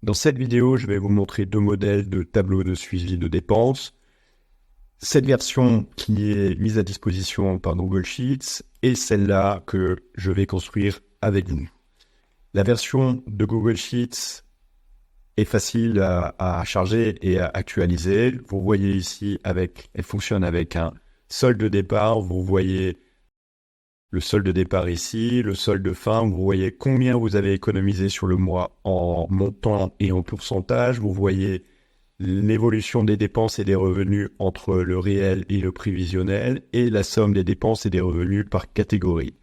Dans cette vidéo, je vais vous montrer deux modèles de tableau de suivi de dépenses. Cette version qui est mise à disposition par Google Sheets et celle-là que je vais construire avec vous. La version de Google Sheets est facile à charger et à actualiser. Vous voyez ici, elle fonctionne avec un solde de départ. Vous voyez le solde de départ ici, le solde de fin. Vous voyez combien vous avez économisé sur le mois en montant et en pourcentage. Vous voyez l'évolution des dépenses et des revenus entre le réel et le prévisionnel et la somme des dépenses et des revenus par catégorie.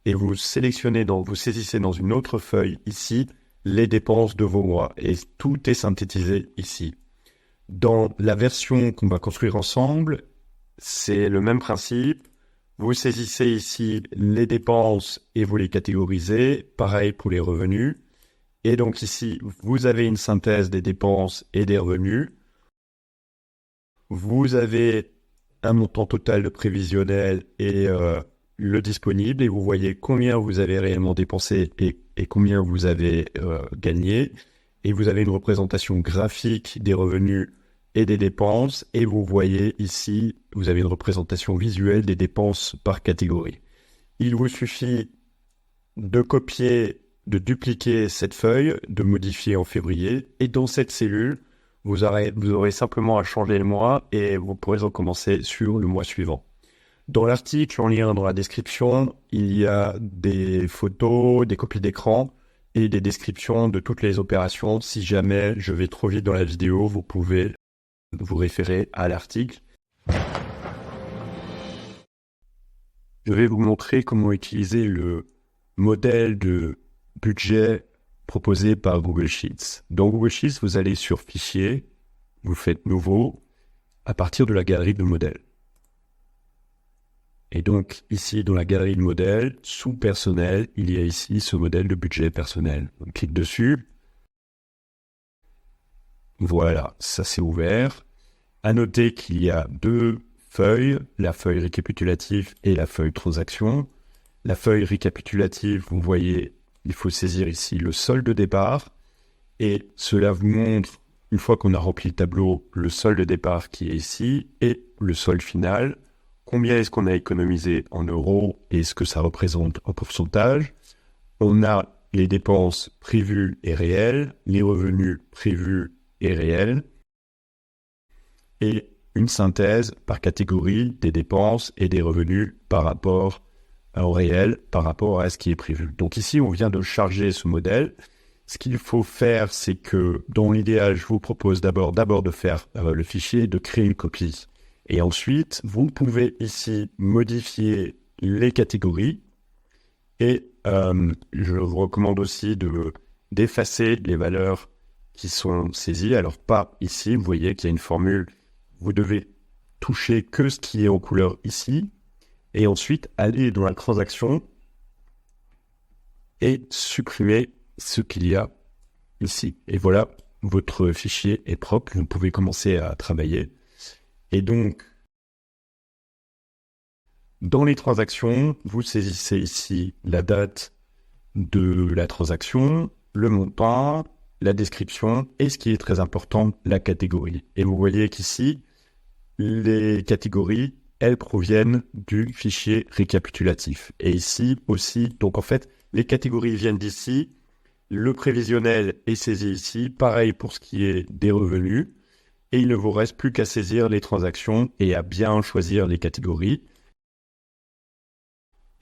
Et vous saisissez dans une autre feuille ici les dépenses de vos mois et tout est synthétisé ici. Dans la version qu'on va construire ensemble, c'est le même principe. Vous saisissez ici les dépenses et vous les catégorisez. Pareil pour les revenus. Et donc ici, vous avez une synthèse des dépenses et des revenus. Vous avez un montant total de prévisionnel et le disponible. Et vous voyez combien vous avez réellement dépensé et combien vous avez gagné. Et vous avez une représentation graphique des revenus et des dépenses. Et vous voyez ici, vous avez une représentation visuelle des dépenses par catégorie. Il vous suffit de dupliquer cette feuille, de modifier en février, et dans cette cellule, vous aurez simplement à changer le mois et vous pourrez recommencer sur le mois suivant. Dans l'article, en lien dans la description, il y a des photos, des copies d'écran et des descriptions de toutes les opérations. Si jamais je vais trop vite dans la vidéo, vous pouvez vous référer à l'article. Je vais vous montrer comment utiliser le modèle de budget proposé par Google Sheets. Dans Google Sheets, vous allez sur Fichier, vous faites Nouveau, à partir de la galerie de modèles. Et donc, ici, dans la galerie de modèles, sous Personnel, il y a ici ce modèle de budget personnel. On clique dessus. Voilà, ça c'est ouvert. À noter qu'il y a deux feuilles, la feuille récapitulative et la feuille transaction. La feuille récapitulative, vous voyez, il faut saisir ici le solde de départ. Et cela vous montre, une fois qu'on a rempli le tableau, le solde de départ qui est ici et le solde final. Combien est-ce qu'on a économisé en euros et ce que ça représente en pourcentage. On a les dépenses prévues et réelles, les revenus prévus et réels. Et une synthèse par catégorie des dépenses et des revenus par rapport au réel, par rapport à ce qui est prévu. Donc ici, on vient de charger ce modèle. Ce qu'il faut faire, c'est que dans l'idéal, je vous propose d'abord de faire le fichier, de créer une copie. Et ensuite, vous pouvez ici modifier les catégories. Et je vous recommande aussi d'effacer les valeurs qui sont saisies. Alors pas ici, vous voyez qu'il y a une formule. Vous devez toucher que ce qui est en couleur ici. Et ensuite, aller dans la transaction et supprimer ce qu'il y a ici. Et voilà, votre fichier est propre. Vous pouvez commencer à travailler. Et donc, dans les transactions, vous saisissez ici la date de la transaction, le montant, la description et ce qui est très important, la catégorie. Et vous voyez qu'ici, les catégories, elles proviennent du fichier récapitulatif. Et ici aussi, donc en fait, les catégories viennent d'ici, le prévisionnel est saisi ici, pareil pour ce qui est des revenus, et il ne vous reste plus qu'à saisir les transactions et à bien choisir les catégories.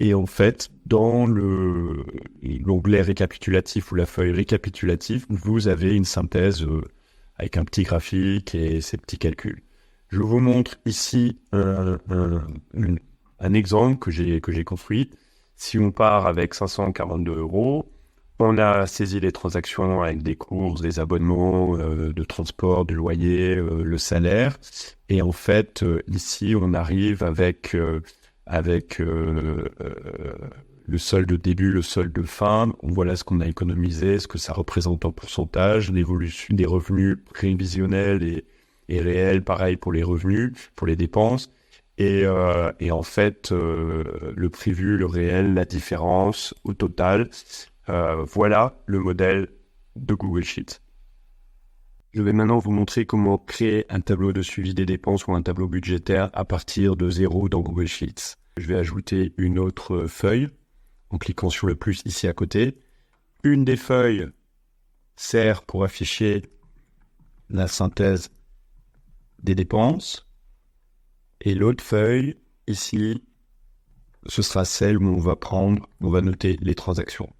Et en fait, dans l'onglet récapitulatif ou la feuille récapitulative, vous avez une synthèse avec un petit graphique et ces petits calculs. Je vous montre ici un exemple que j'ai construit. Si on part avec 542 €, on a saisi les transactions avec des courses, des abonnements, de transport, de loyer, le salaire. Et en fait, ici, on arrive avec le solde de début, le solde de fin. Voilà ce qu'on a économisé, ce que ça représente en pourcentage, l'évolution des revenus prévisionnels et réels, pareil pour les revenus, pour les dépenses. Et en fait, le prévu, le réel, la différence au total. Voilà le modèle de Google Sheets. Je vais maintenant vous montrer comment créer un tableau de suivi des dépenses ou un tableau budgétaire à partir de zéro dans Google Sheets. Je vais ajouter une autre feuille en cliquant sur le plus ici à côté. Une des feuilles sert pour afficher la synthèse des dépenses et l'autre feuille ici, ce sera celle où on va noter les transactions.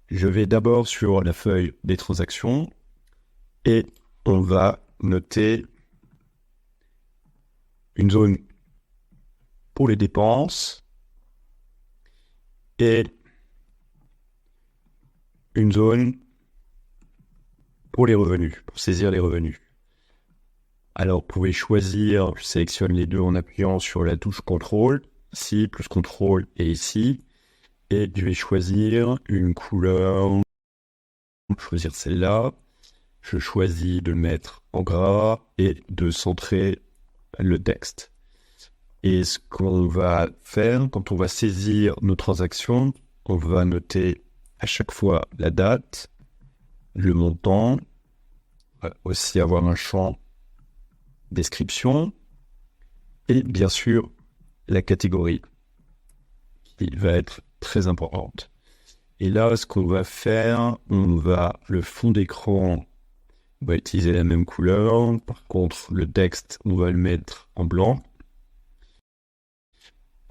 Je vais d'abord sur la feuille des transactions et on va noter une zone pour les dépenses et une zone pour les revenus, pour saisir les revenus. Alors, vous pouvez choisir, je sélectionne les deux en appuyant sur la touche CTRL, ici, plus CTRL et ici, et je vais choisir une couleur, choisir celle-là, je choisis de le mettre en gras et de centrer le texte. Et ce qu'on va faire, quand on va saisir nos transactions, on va noter à chaque fois la date, le montant, on va aussi avoir un champ description et bien sûr la catégorie qui va être très importante. Et là, ce qu'on va faire, le fond d'écran, on va utiliser la même couleur. Par contre, le texte, on va le mettre en blanc.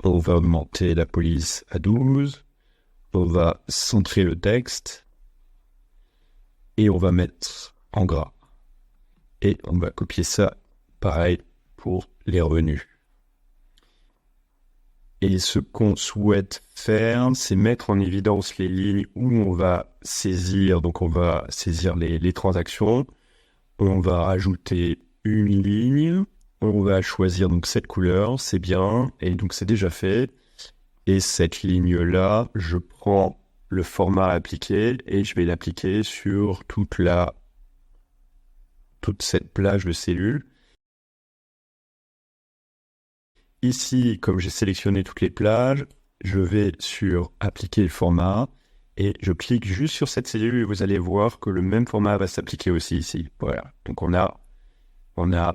On va augmenter la police à 12. On va centrer le texte et on va mettre en gras. Et on va copier ça, pareil, pour les revenus. Et ce qu'on souhaite faire, c'est mettre en évidence les lignes où on va saisir, donc on va saisir les transactions. On va rajouter une ligne, on va choisir donc cette couleur, c'est bien, et donc c'est déjà fait. Et cette ligne-là, je prends le format appliqué et je vais l'appliquer sur toute cette plage de cellules. Ici, comme j'ai sélectionné toutes les plages, je vais sur appliquer le format et je clique juste sur cette cellule et vous allez voir que le même format va s'appliquer aussi ici. Voilà. Donc on a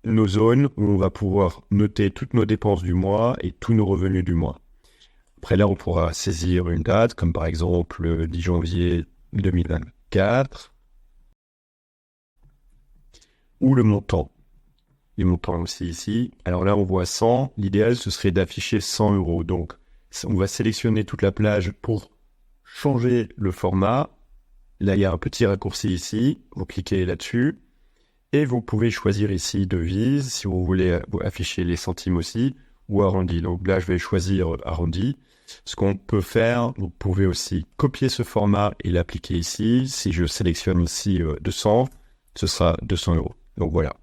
nos zones où on va pouvoir noter toutes nos dépenses du mois et tous nos revenus du mois. Après là, on pourra saisir une date, comme par exemple le 10 janvier 2024, ou le montant. Les montants aussi ici. Alors là, on voit 100. L'idéal, ce serait d'afficher 100 euros. Donc, on va sélectionner toute la plage pour changer le format. Là, il y a un petit raccourci ici. Vous cliquez là-dessus. Et vous pouvez choisir ici devise, si vous voulez afficher les centimes aussi, ou arrondi. Donc là, je vais choisir arrondi. Ce qu'on peut faire, vous pouvez aussi copier ce format et l'appliquer ici. Si je sélectionne ici 200, ce sera 200 euros. Donc voilà.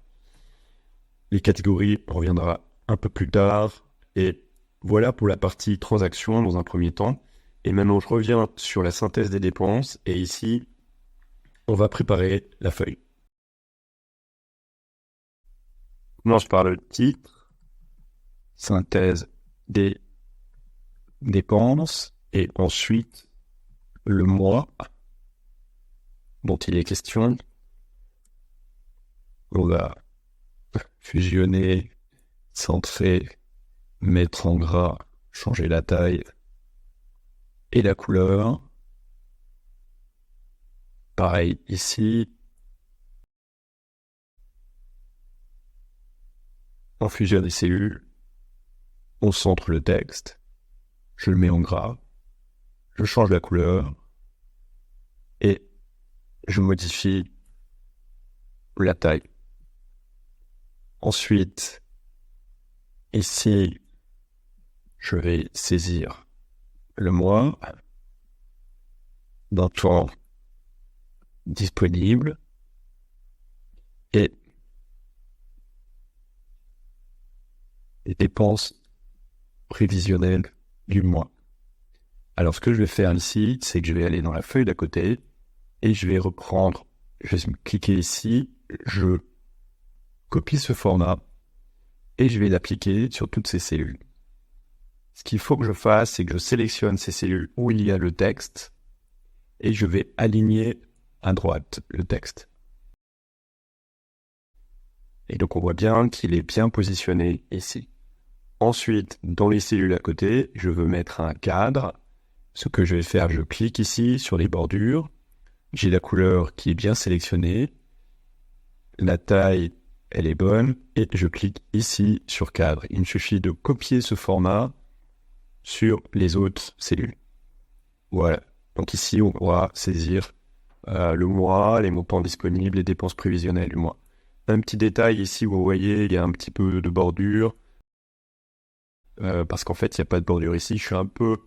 Les catégories, on reviendra un peu plus tard. Et voilà pour la partie transaction dans un premier temps. Et maintenant, je reviens sur la synthèse des dépenses. Et ici, on va préparer la feuille. On commence par le titre, synthèse des dépenses, et ensuite le mois dont il est question. On va fusionner, centrer, mettre en gras, changer la taille et la couleur. Pareil ici. On fusionne les cellules, on centre le texte, je le mets en gras, je change la couleur et je modifie la taille. Ensuite, ici, je vais saisir le mois d'un temps disponible et les dépenses prévisionnelles du mois. Alors, ce que je vais faire ici, c'est que je vais aller dans la feuille d'à côté et je vais reprendre, je vais cliquer ici, je copie ce format et je vais l'appliquer sur toutes ces cellules. Ce qu'il faut que je fasse, c'est que je sélectionne ces cellules où il y a le texte et je vais aligner à droite le texte. Et donc on voit bien qu'il est bien positionné ici. Ensuite, dans les cellules à côté, je veux mettre un cadre. Ce que je vais faire, je clique ici sur les bordures. J'ai la couleur qui est bien sélectionnée. La taille, elle est bonne. Et je clique ici sur cadre. Il me suffit de copier ce format sur les autres cellules. Voilà. Donc ici, on pourra saisir le mois, les montants disponibles, les dépenses prévisionnelles du mois. Un petit détail ici, vous voyez, il y a un petit peu de bordure. Parce qu'en fait, il n'y a pas de bordure ici. Je suis un peu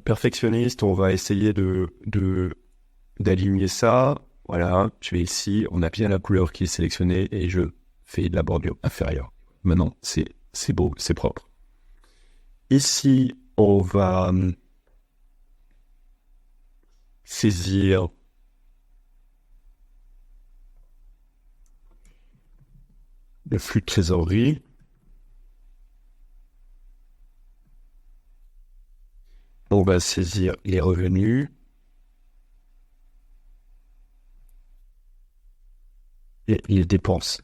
perfectionniste. On va essayer d'aligner ça. Voilà, je vais ici. On a bien la couleur qui est sélectionnée et je fais de la bordure inférieure. Maintenant, c'est beau, c'est propre. Ici, on va saisir le flux de trésorerie. On va saisir les revenus. Et les dépenses.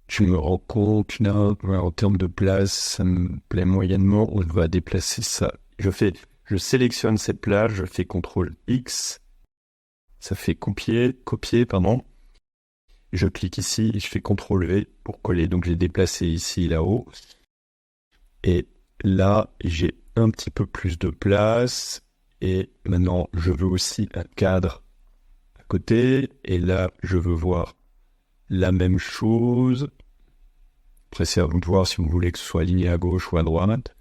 Je me rends compte là, en termes de place, ça me plaît moyennement. On va déplacer ça. Je sélectionne cette plage, je fais CTRL X. Ça fait copier, pardon. Je clique ici, je fais CTRL V pour coller. Donc j'ai déplacé ici, là-haut. Et là, j'ai un petit peu plus de place. Et maintenant, je veux aussi un cadre à côté. Et là, je veux voir la même chose. Après, c'est à vous de voir si vous voulez que ce soit aligné à gauche ou à droite.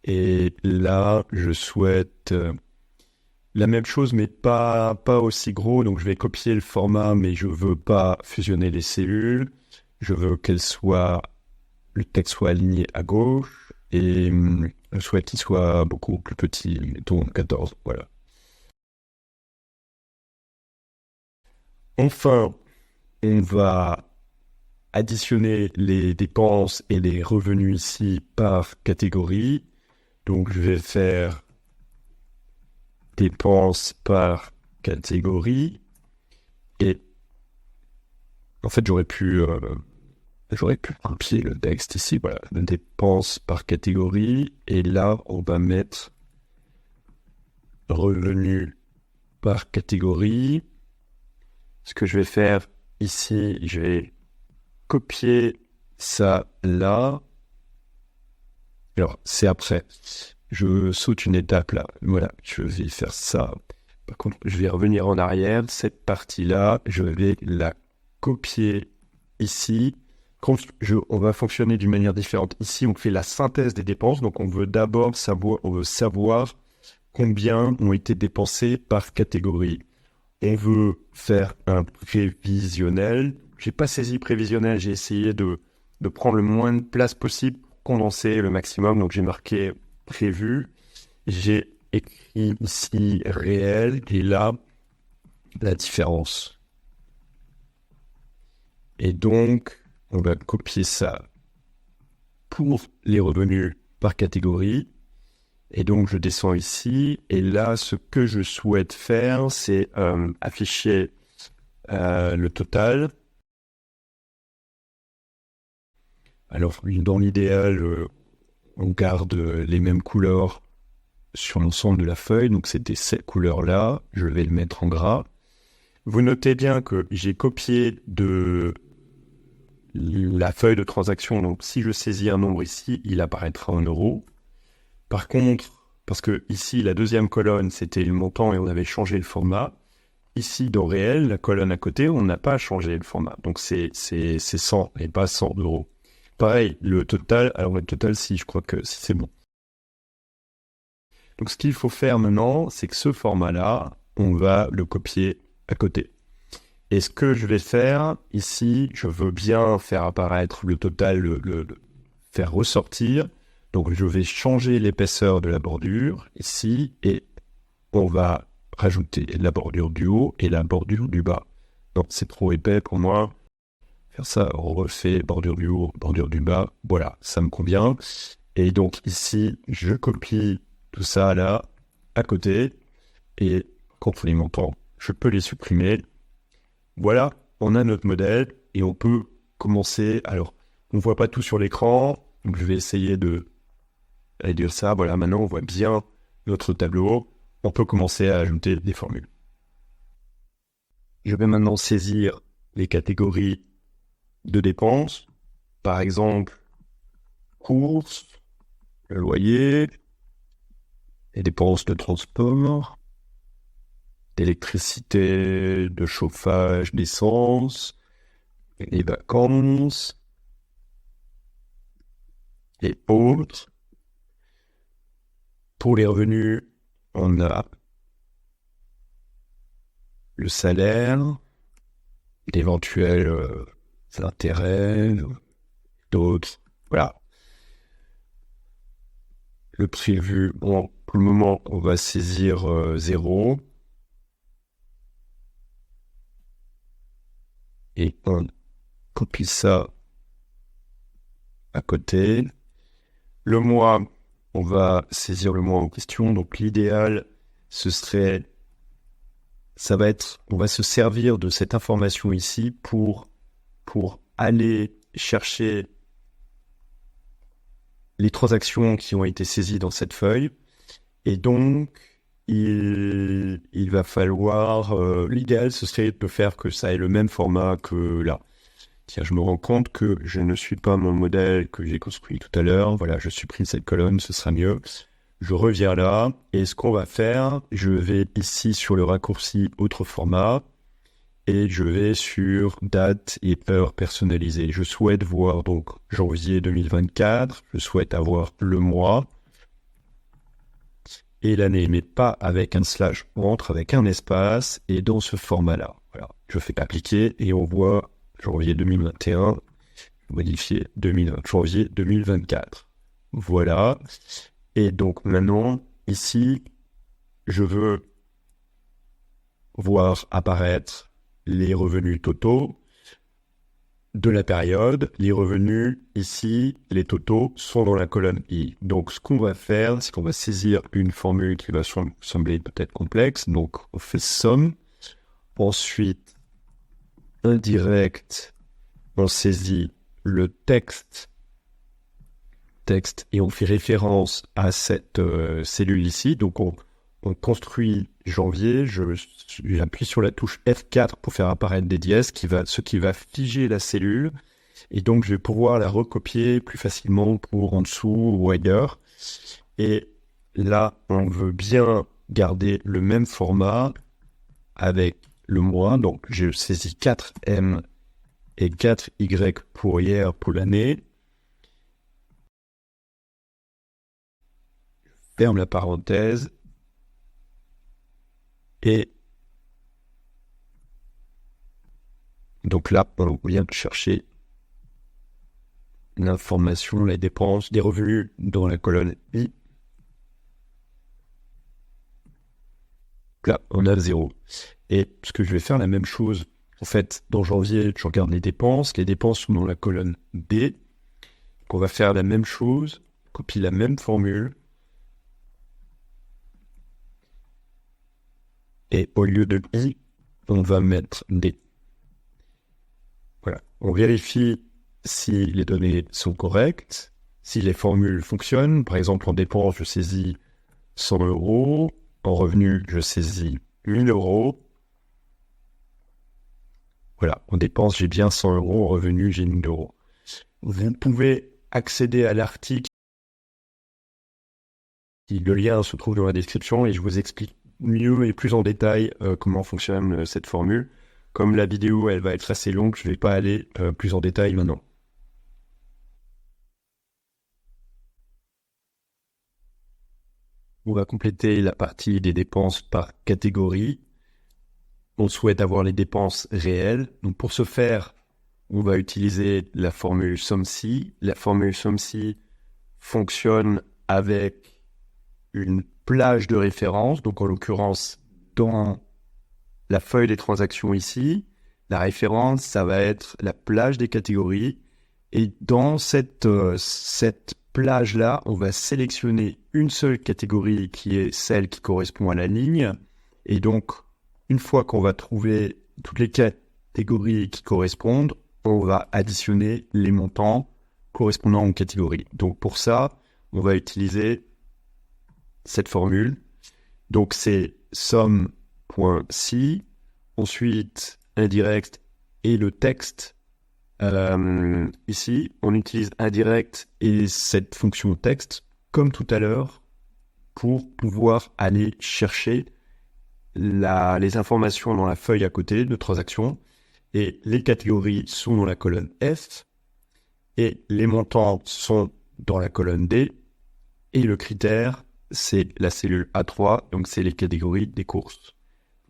Et là, je souhaite la même chose, mais pas aussi gros. Donc, je vais copier le format, mais je veux pas fusionner les cellules. Je veux le texte soit aligné à gauche. Et je souhaite qu'il soit beaucoup plus petit, mettons 14, voilà. Enfin, on va additionner les dépenses et les revenus ici par catégorie. Donc, je vais faire dépenses par catégorie. Et en fait, j'aurais pu copier le texte ici. Voilà, dépenses par catégorie. Et là, on va mettre revenus par catégorie. Ce que je vais faire ici, je vais copier ça là. Alors, c'est après. Je saute une étape là. Voilà, je vais faire ça. Par contre, je vais revenir en arrière. Cette partie-là, je vais la copier ici. On va fonctionner d'une manière différente. Ici, on fait la synthèse des dépenses. Donc, on veut d'abord savoir combien ont été dépensés par catégorie. On veut faire un prévisionnel. J'ai pas saisi prévisionnel. J'ai essayé de prendre le moins de place possible pour condenser le maximum. Donc, j'ai marqué prévu. J'ai écrit ici réel et là, la différence. Et donc, on va copier ça pour les revenus par catégorie. Et donc, je descends ici. Et là, ce que je souhaite faire, c'est afficher le total. Alors, dans l'idéal, on garde les mêmes couleurs sur l'ensemble de la feuille. Donc, c'était cette couleur-là. Je vais le mettre en gras. Vous notez bien que j'ai copié de la feuille de transaction. Donc, si je saisis un nombre ici, il apparaîtra en euros. Par contre, parce que ici, la deuxième colonne, c'était le montant et on avait changé le format. Ici, dans réel, la colonne à côté, on n'a pas changé le format. Donc, c'est 100 et pas 100 euros. Pareil, le total, si, je crois que si c'est bon. Donc, ce qu'il faut faire maintenant, c'est que ce format-là, on va le copier à côté. Et ce que je vais faire ici, je veux bien faire apparaître le total, le faire ressortir. Donc, je vais changer l'épaisseur de la bordure ici et on va rajouter la bordure du haut et la bordure du bas. Donc, c'est trop épais pour moi. Faire ça, on refait bordure du haut, bordure du bas. Voilà, ça me convient. Et donc, ici, je copie tout ça là, à côté. et quand les montants, je peux les supprimer. Voilà, on a notre modèle et on peut commencer. Alors, on ne voit pas tout sur l'écran, donc je vais essayer de réduire ça. Voilà, maintenant on voit bien notre tableau. On peut commencer à ajouter des formules. Je vais maintenant saisir les catégories de dépenses. Par exemple, courses, le loyer, les dépenses de transport, d'électricité, de chauffage, d'essence, les vacances et autres. Pour les revenus, on a le salaire, d'éventuels intérêts, d'autres. Voilà. Le prévu, bon, pour le moment, on va saisir 0. Et on copie ça à côté. Le mois, on va saisir le mois en question. Donc l'idéal, ce serait, on va se servir de cette information ici pour aller chercher les transactions qui ont été saisies dans cette feuille. Et donc, il va falloir... l'idéal, ce serait de faire que ça ait le même format que là. Tiens, je me rends compte que je ne suis pas mon modèle que j'ai construit tout à l'heure. Voilà, je supprime cette colonne, ce sera mieux. Je reviens là, et ce qu'on va faire, je vais ici sur le raccourci autre format, et je vais sur date et heure personnalisée. Je souhaite voir donc janvier 2024, je souhaite avoir le mois et l'année, mais pas avec un slash, on entre avec un espace, et dans ce format-là. Voilà, je fais appliquer, et on voit janvier 2021, modifier janvier 2024. Voilà. Et donc maintenant, ici, je veux voir apparaître les revenus totaux de la période. Les revenus, ici, les totaux sont dans la colonne I. Donc ce qu'on va faire, c'est qu'on va saisir une formule qui va sembler peut-être complexe. Donc on fait somme. Ensuite, indirect, on saisit le texte et on fait référence à cette cellule ici. Donc on construit janvier, j'appuie sur la touche F4 pour faire apparaître des dièses, ce qui va figer la cellule. Et donc je vais pouvoir la recopier plus facilement pour en dessous ou ailleurs. Et là, on veut bien garder le même format avec le mois. Donc je saisis 4M et 4Y pour hier, pour l'année. Ferme la parenthèse. Et donc là, on vient chercher l'information, les dépenses, des revenus dans la colonne I. Là, on a 0. Et ce que je vais faire, la même chose, en fait, dans janvier, je regarde les dépenses sont dans la colonne B. On va faire la même chose, copie la même formule. Et au lieu de I, on va mettre D. Voilà. On vérifie si les données sont correctes, si les formules fonctionnent. Par exemple, en dépenses, je saisis 100 €. En revenus, je saisis 1000 €. Voilà. En dépenses, j'ai bien 100 €. En revenus, j'ai 1000 €. Vous pouvez accéder à l'article. Le lien se trouve dans la description et je vous explique mieux et plus en détail comment fonctionne cette formule. Comme la vidéo elle va être assez longue, je ne vais pas aller plus en détail maintenant. On va compléter la partie des dépenses par catégorie. On souhaite avoir les dépenses réelles. Donc pour ce faire, on va utiliser la formule SOMME-CI. La formule SOMME-CI fonctionne avec une plage de référence, donc en l'occurrence dans la feuille des transactions ici, la référence, ça va être la plage des catégories, et dans cette plage-là, on va sélectionner une seule catégorie qui est celle qui correspond à la ligne, Et donc, une fois qu'on va trouver toutes les catégories qui correspondent, on va additionner les montants correspondant aux catégories. Donc pour ça, on va utiliser cette formule. Donc c'est somme.si, ensuite indirect et le texte. Ici, on utilise indirect et cette fonction texte, comme tout à l'heure, pour pouvoir aller chercher les informations dans la feuille à côté de transaction. Et les catégories sont dans la colonne F, et les montants sont dans la colonne D, et le critère, c'est la cellule A3, donc c'est les catégories des courses.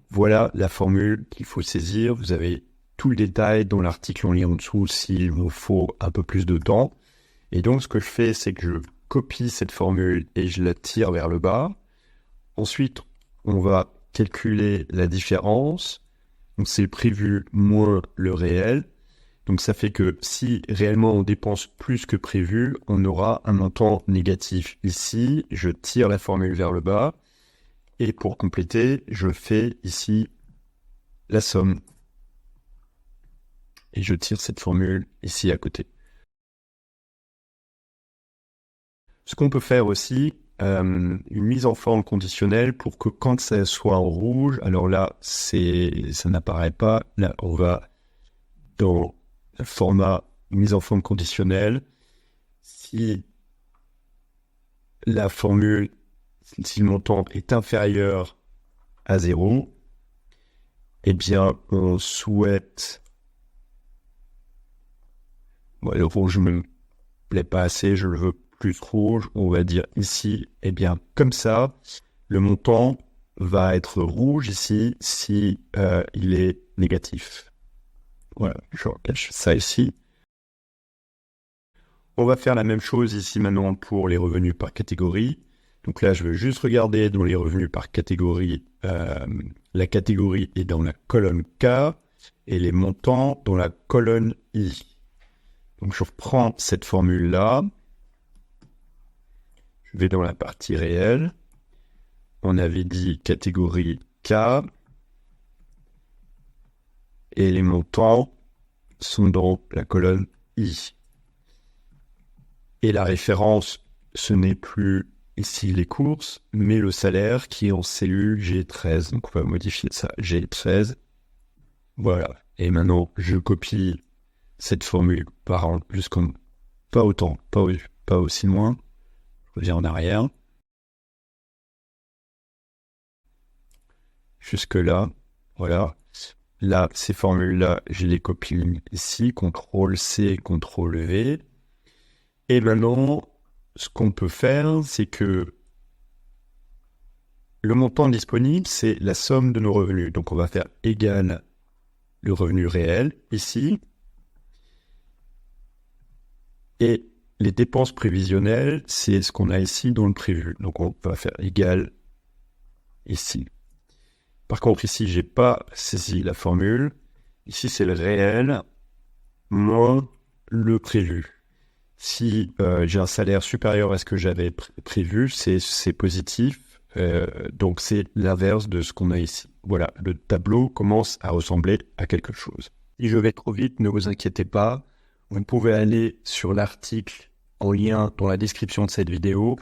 Voilà la formule qu'il faut saisir. Vous avez tout le détail dans l'article en lien en dessous s'il vous faut un peu plus de temps. Et donc ce que je fais, c'est que je copie cette formule et je la tire vers le bas. Ensuite, on va calculer la différence. Donc c'est le prévu moins le réel. Donc ça fait que si réellement on dépense plus que prévu, on aura un montant négatif ici. Je tire la formule vers le bas. Et pour compléter, je fais ici la somme. Et je tire cette formule ici à côté. Ce qu'on peut faire aussi, une mise en forme conditionnelle pour que quand ça soit en rouge, alors là, ça n'apparaît pas. Là, on va dans le format mise en forme conditionnelle. Si la formule, si le montant est inférieur à 0, eh bien, on souhaite... Bon, le rouge ne me plaît pas assez, je le veux plus rouge. On va dire ici, eh bien, comme ça, le montant va être rouge ici si il est négatif. Voilà, je cache ça ici. On va faire la même chose ici maintenant pour les revenus par catégorie. Donc là, je veux juste regarder dans les revenus par catégorie. La catégorie est dans la colonne K et les montants dans la colonne I. Donc je reprends cette formule-là. Je vais dans la partie réelle. On avait dit catégorie K. Et les montants sont dans la colonne I. Et la référence, ce n'est plus ici les courses, mais le salaire qui est en cellule G13. Donc on va modifier ça, G13. Voilà. Et maintenant, je copie cette formule par en plus comme pas autant, pas aussi loin. Je reviens en arrière. Jusque là, voilà. Là, ces formules-là, je les copie ici, CTRL-C, CTRL-V. Et maintenant, ce qu'on peut faire, c'est que le montant disponible, c'est la somme de nos revenus. Donc, on va faire égal le revenu réel, ici. Et les dépenses prévisionnelles, c'est ce qu'on a ici dans le prévu. Donc, on va faire égal ici. Par contre, ici, j'ai pas saisi la formule. Ici, c'est le réel moins le prévu. Si j'ai un salaire supérieur à ce que j'avais prévu, c'est positif. Donc, c'est l'inverse de ce qu'on a ici. Voilà, le tableau commence à ressembler à quelque chose. Si je vais trop vite, ne vous inquiétez pas. Vous pouvez aller sur l'article en lien dans la description de cette vidéo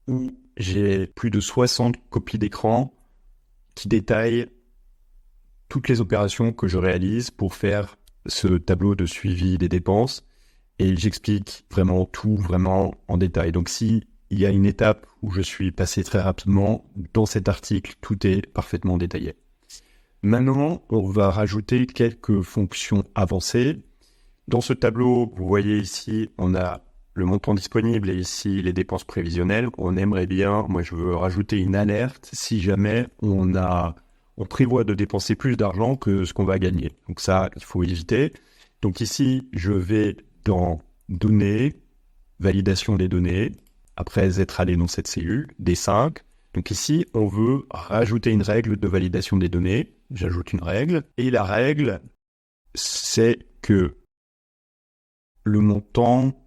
où j'ai plus de 60 copies d'écran qui détaillent toutes les opérations que je réalise pour faire ce tableau de suivi des dépenses. Et j'explique vraiment tout, vraiment en détail. Donc si il y a une étape où je suis passé très rapidement, dans cet article, tout est parfaitement détaillé. Maintenant, on va rajouter quelques fonctions avancées. Dans ce tableau, vous voyez ici, on a le montant disponible et ici les dépenses prévisionnelles. On aimerait bien, moi je veux rajouter une alerte si jamais on prévoit de dépenser plus d'argent que ce qu'on va gagner. Donc ça, il faut éviter. Donc ici, je vais dans données, validation des données, après être allé dans cette cellule, D5. Donc ici, on veut rajouter une règle de validation des données. J'ajoute une règle. Et la règle, c'est que le montant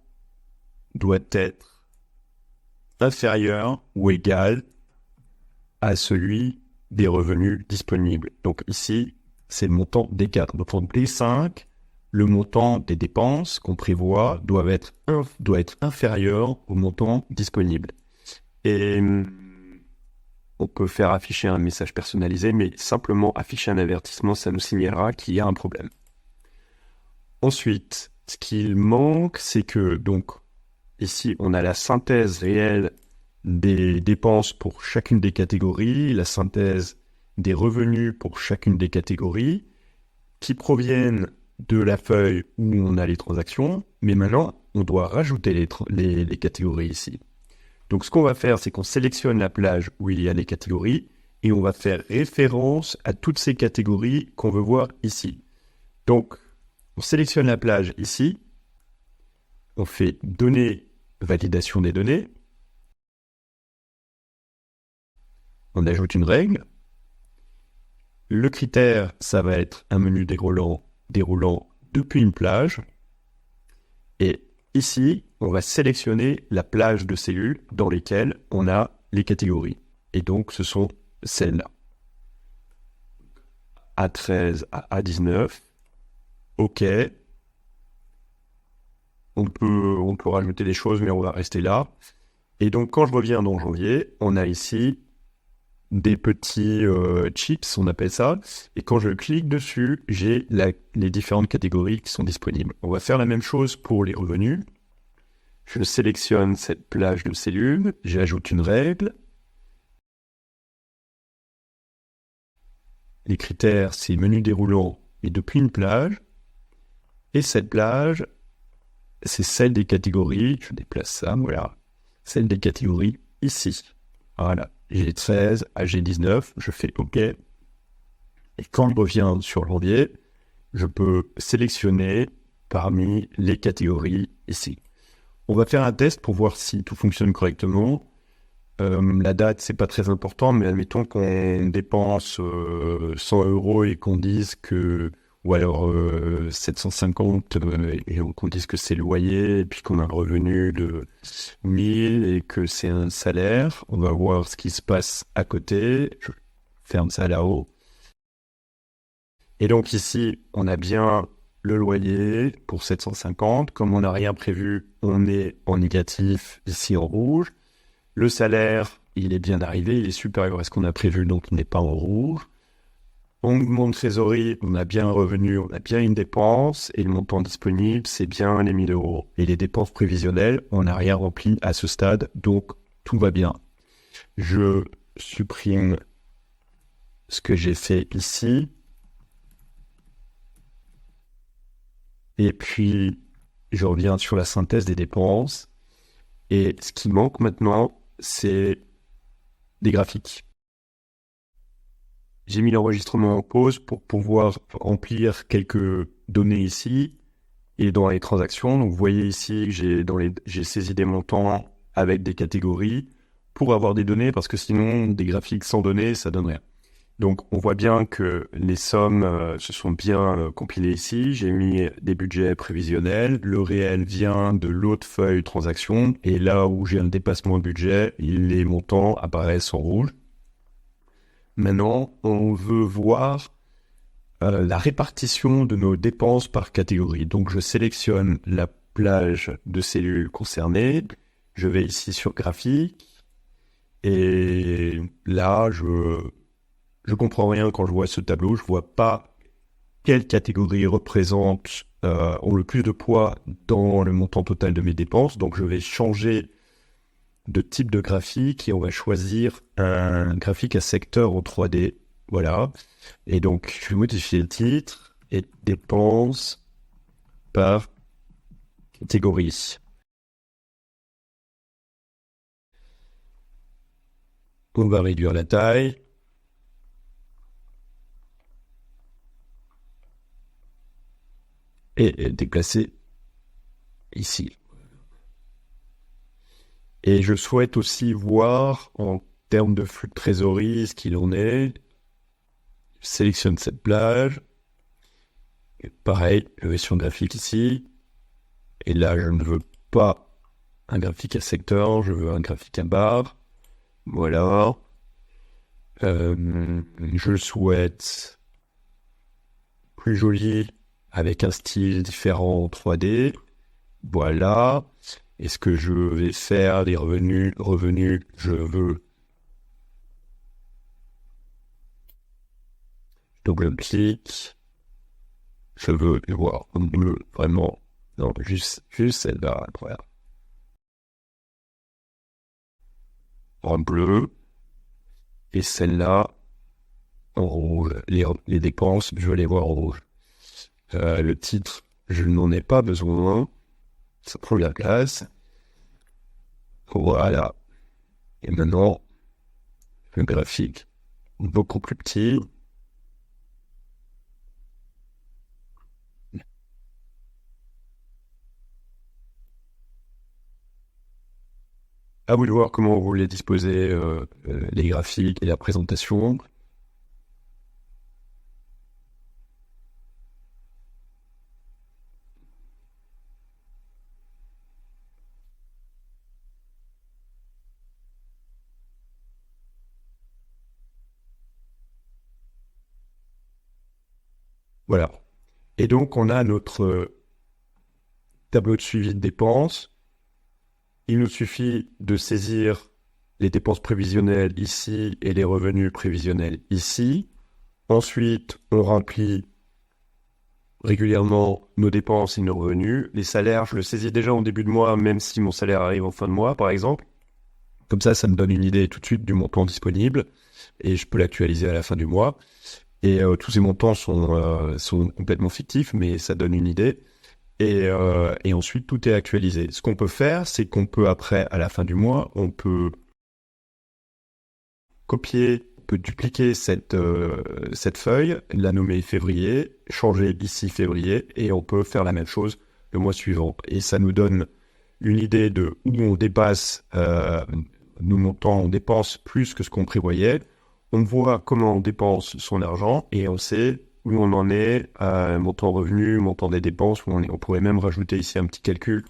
doit être inférieur ou égal à celui des revenus disponibles. Donc ici, c'est le montant D4. Donc en D5, le montant des dépenses qu'on prévoit doit être inférieur au montant disponible. Et on peut faire afficher un message personnalisé, mais simplement afficher un avertissement, ça nous signalera qu'il y a un problème. Ensuite, ce qu'il manque, c'est que, donc, ici, on a la synthèse réelle des dépenses pour chacune des catégories, la synthèse des revenus pour chacune des catégories, qui proviennent de la feuille où on a les transactions, mais maintenant, on doit rajouter les catégories ici. Donc, ce qu'on va faire, c'est qu'on sélectionne la plage où il y a les catégories et on va faire référence à toutes ces catégories qu'on veut voir ici. Donc, on sélectionne la plage ici, on fait données, validation des données, on ajoute une règle. Le critère, ça va être un menu déroulant depuis une plage. Et ici, on va sélectionner la plage de cellules dans lesquelles on a les catégories. Et donc, ce sont celles-là. A13 à A19. OK. On peut rajouter des choses, mais on va rester là. Et donc, quand je reviens dans janvier, on a ici des petits chips, on appelle ça. Et quand je clique dessus, j'ai les différentes catégories qui sont disponibles. On va faire la même chose pour les revenus. Je sélectionne cette plage de cellules, j'ajoute une règle. Les critères, c'est menu déroulant et depuis une plage. Et cette plage, c'est celle des catégories. Je déplace ça, voilà. Celle des catégories ici. Voilà. G13 à G19, je fais OK. Et quand je reviens sur janvier, je peux sélectionner parmi les catégories ici. On va faire un test pour voir si tout fonctionne correctement. La date, c'est pas très important, mais admettons qu'on dépense 100 € et qu'on dise que, ou alors 750, et qu'on dise que c'est le loyer, et puis qu'on a un revenu de 1000 et que c'est un salaire. On va voir ce qui se passe à côté. Je ferme ça là-haut. Et donc ici, on a bien le loyer pour 750. Comme on n'a rien prévu, on est en négatif, ici en rouge. Le salaire, il est bien arrivé, il est supérieur à ce qu'on a prévu, donc il n'est pas en rouge. En mouvement de trésorerie, on a bien un revenu, on a bien une dépense, et le montant disponible, c'est bien les 1000 €. Et les dépenses prévisionnelles, on n'a rien rempli à ce stade, donc tout va bien. Je supprime ce que j'ai fait ici. Et puis, je reviens sur la synthèse des dépenses. Et ce qui manque maintenant, c'est des graphiques. J'ai mis l'enregistrement en pause pour pouvoir remplir quelques données ici et dans les transactions. Donc, vous voyez ici que j'ai saisi des montants avec des catégories pour avoir des données, parce que sinon, des graphiques sans données, ça donne rien. Donc, on voit bien que les sommes se sont bien compilées ici. J'ai mis des budgets prévisionnels. Le réel vient de l'autre feuille transaction. Et là où j'ai un dépassement de budget, les montants apparaissent en rouge. Maintenant, on veut voir la répartition de nos dépenses par catégorie. Donc, je sélectionne la plage de cellules concernées. Je vais ici sur graphique. Et là, je comprends rien quand je vois ce tableau. Je vois pas quelle catégorie représente ont le plus de poids dans le montant total de mes dépenses. Donc, je vais changer de type de graphique et on va choisir un graphique à secteur en 3D. Voilà. Et donc, je vais modifier le titre et dépenses par catégorie. On va réduire la taille. Et déplacer ici. Et je souhaite aussi voir en termes de flux de trésorerie ce qu'il en est. Je sélectionne cette plage. Et pareil, je vais sur graphique ici. Et là, je ne veux pas un graphique à secteur, je veux un graphique à barre. Voilà. Je le souhaite plus joli, avec un style différent en 3D. Voilà. Est-ce que je vais faire des revenus? Je veux. Double-clic. Je veux le voir en bleu, vraiment. Non, juste celle-là, voilà. En bleu. Et celle-là, en rouge. Les dépenses, je veux les voir en rouge. Le titre, je n'en ai pas besoin. Ça prend la place. Voilà. Et maintenant, le graphique, beaucoup plus petit. À vous de voir comment vous voulez disposer les graphiques et la présentation. Voilà. Et donc, on a notre tableau de suivi de dépenses. Il nous suffit de saisir les dépenses prévisionnelles ici et les revenus prévisionnels ici. Ensuite, on remplit régulièrement nos dépenses et nos revenus. Les salaires, je le saisis déjà en début de mois, même si mon salaire arrive en fin de mois, par exemple. Comme ça me donne une idée tout de suite du montant disponible et je peux l'actualiser à la fin du mois. Et tous ces montants sont complètement fictifs, mais ça donne une idée. Et ensuite, tout est actualisé. Ce qu'on peut faire, c'est qu'on peut après, à la fin du mois, on peut copier, on peut dupliquer cette feuille, la nommer février, changer ici février, et on peut faire la même chose le mois suivant. Et ça nous donne une idée de où on dépasse nos montants, on dépense plus que ce qu'on prévoyait. On voit comment on dépense son argent et on sait où on en est, montant revenu, montant des dépenses. On pourrait même rajouter ici un petit calcul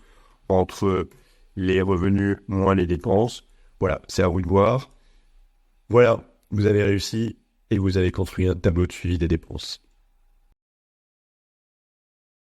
entre les revenus moins les dépenses. Voilà, c'est à vous de voir. Voilà, vous avez réussi et vous avez construit un tableau de suivi des dépenses.